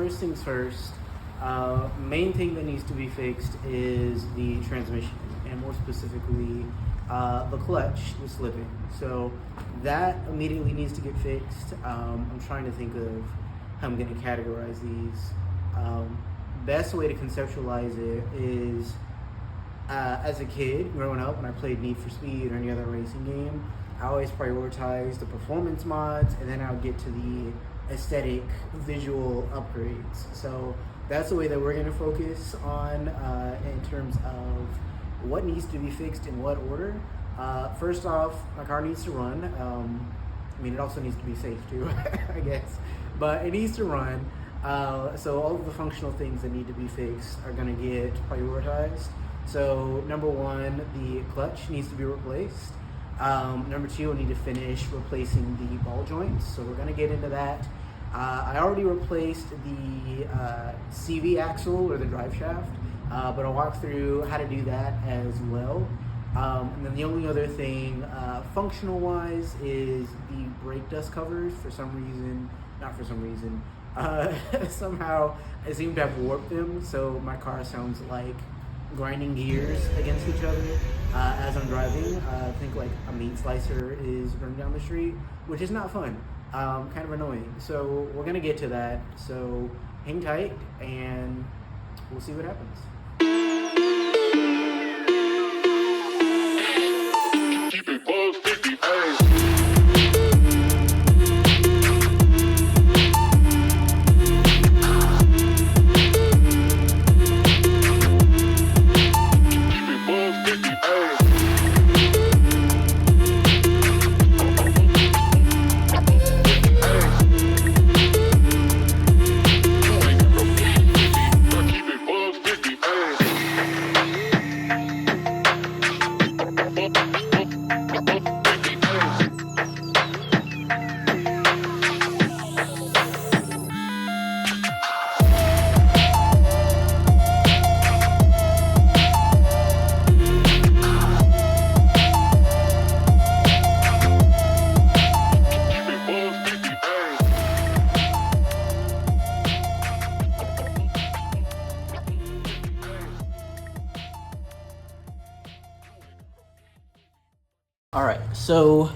first things first, main thing that needs to be fixed is the transmission, and more specifically, the clutch was slipping. So that immediately needs to get fixed. I'm trying to think of how I'm going to categorize these. Best way to conceptualize it is, as a kid growing up, when I played Need for Speed or any other racing game, I always prioritized the performance mods, and then I would get to the aesthetic visual upgrades. So that's the way that we're going to focus on in terms of what needs to be fixed in what order. First off, my car needs to run. I mean, it also needs to be safe too, I guess, but it needs to run. So all of the functional things that need to be fixed are going to get prioritized. So number one, the clutch needs to be replaced. Number two, I need to finish replacing the ball joints. So we're going to get into that. I already replaced the CV axle or the drive shaft, but I'll walk through how to do that as well. And then the only other thing, functional wise, is the brake dust covers. Somehow I seem to have warped them, so my car sounds like grinding gears against each other as I'm driving. I think like a meat slicer is running down the street, which is not fun, kind of annoying. So we're gonna get to that, so hang tight and we'll see what happens. Keep it both 50, Alright, so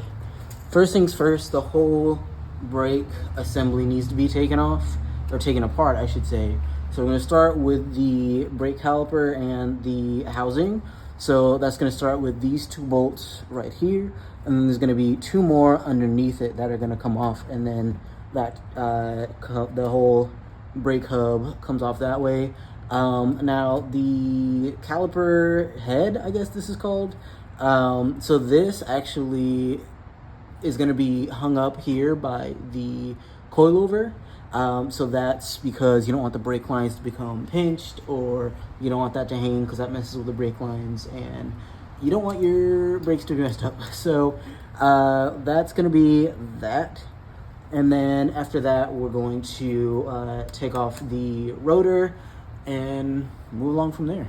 first things first, the whole brake assembly needs to be taken off, or taken apart, I should say. So we're going to start with the brake caliper and the housing. So that's going to start with these two bolts right here, and then there's going to be two more underneath it that are going to come off, and then that the whole brake hub comes off that way. Now the caliper head, I guess this is called. So this actually is going to be hung up here by the coilover. So that's because you don't want the brake lines to become pinched, or you don't want that to hang because that messes with the brake lines, and you don't want your brakes to be messed up. So that's going to be that. And then after that, we're going to take off the rotor and move along from there.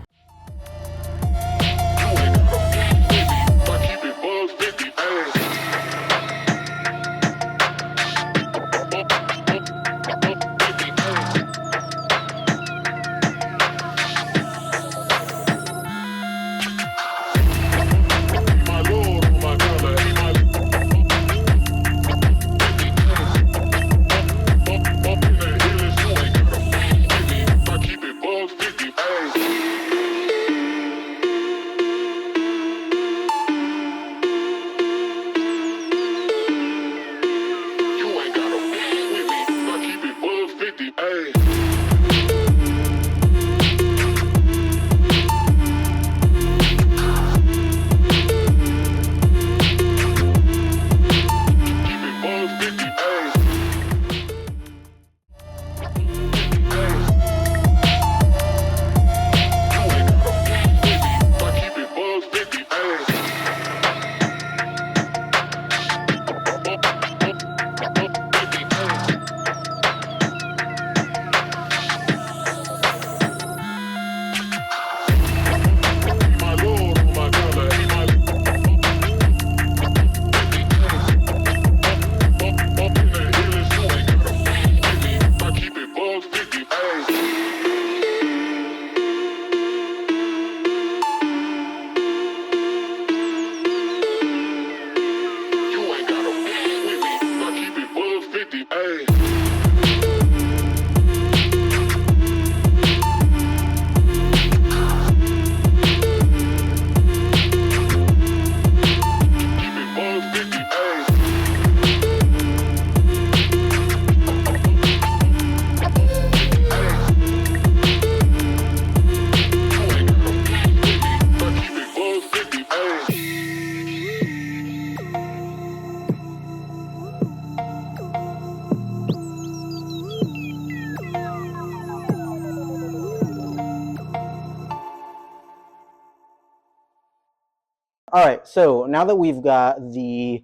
All right, so now that we've got the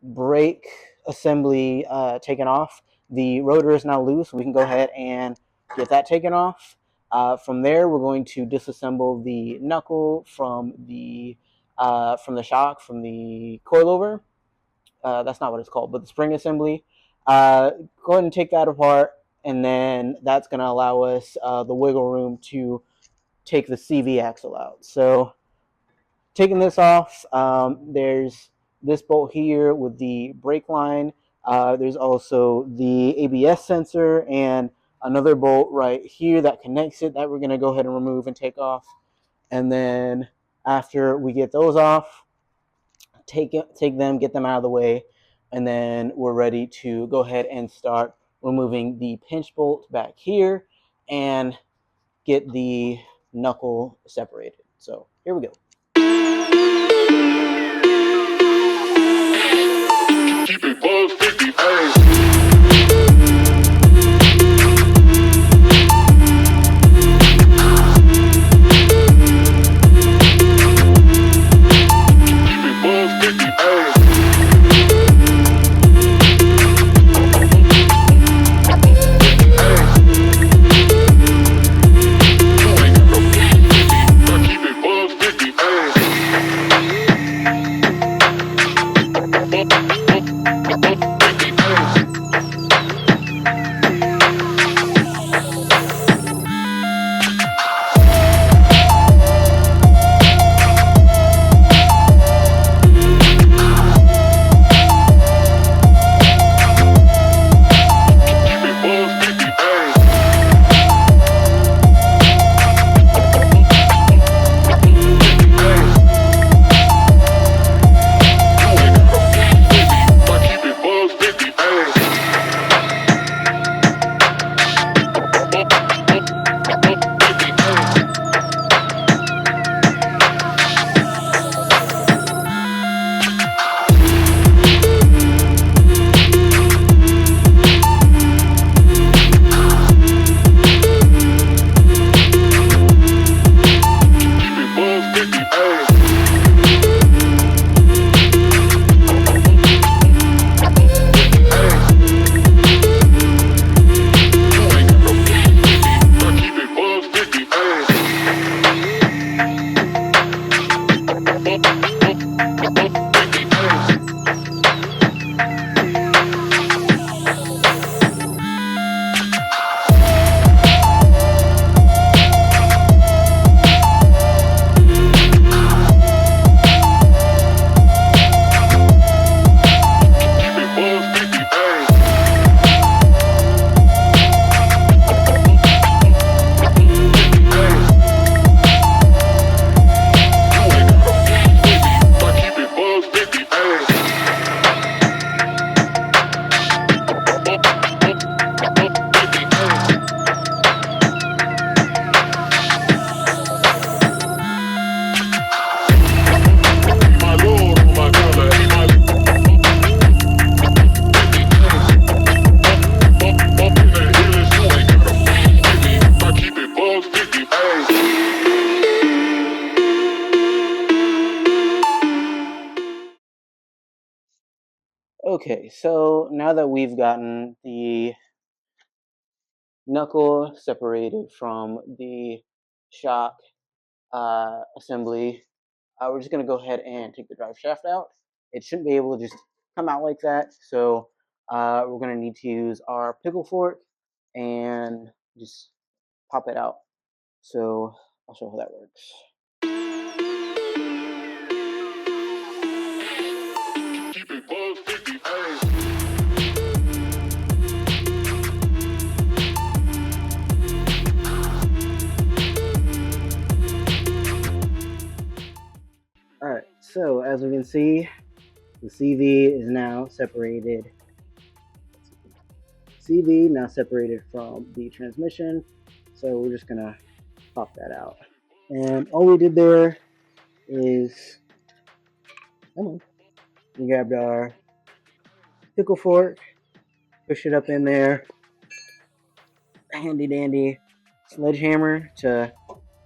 brake assembly taken off, the rotor is now loose. We can go ahead and get that taken off. From there, we're going to disassemble the knuckle from the shock, from the coilover. That's not what it's called, but the spring assembly. Go ahead and take that apart, and then that's going to allow us the wiggle room to take the CV axle out. So taking this off, there's this bolt here with the brake line. There's also the ABS sensor and another bolt right here that connects it that we're going to go ahead and remove and take off. And then after we get those off, take them, get them out of the way, and then we're ready to go ahead and start removing the pinch bolt back here and get the knuckle separated. So here we go. Keep it above 50, Okay, so now that we've gotten the knuckle separated from the shock assembly, we're just going to go ahead and take the drive shaft out. It shouldn't be able to just come out like that, so we're going to need to use our pickle fork and just pop it out. So I'll show how that works. Keep it above 50, Alright, so as we can see, the CV is now separated. CV now separated from the transmission, so we're just gonna pop that out. And all we did there is, we grabbed our pickle fork, push it up in there, handy dandy sledgehammer to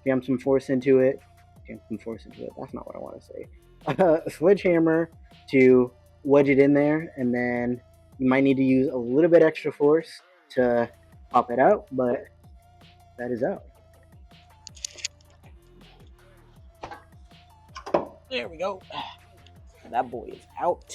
jam some force into it. That's not what I want to say. a sledgehammer to wedge it in there, and then you might need to use a little bit extra force to pop it out, but that is out. There we go. That boy is out.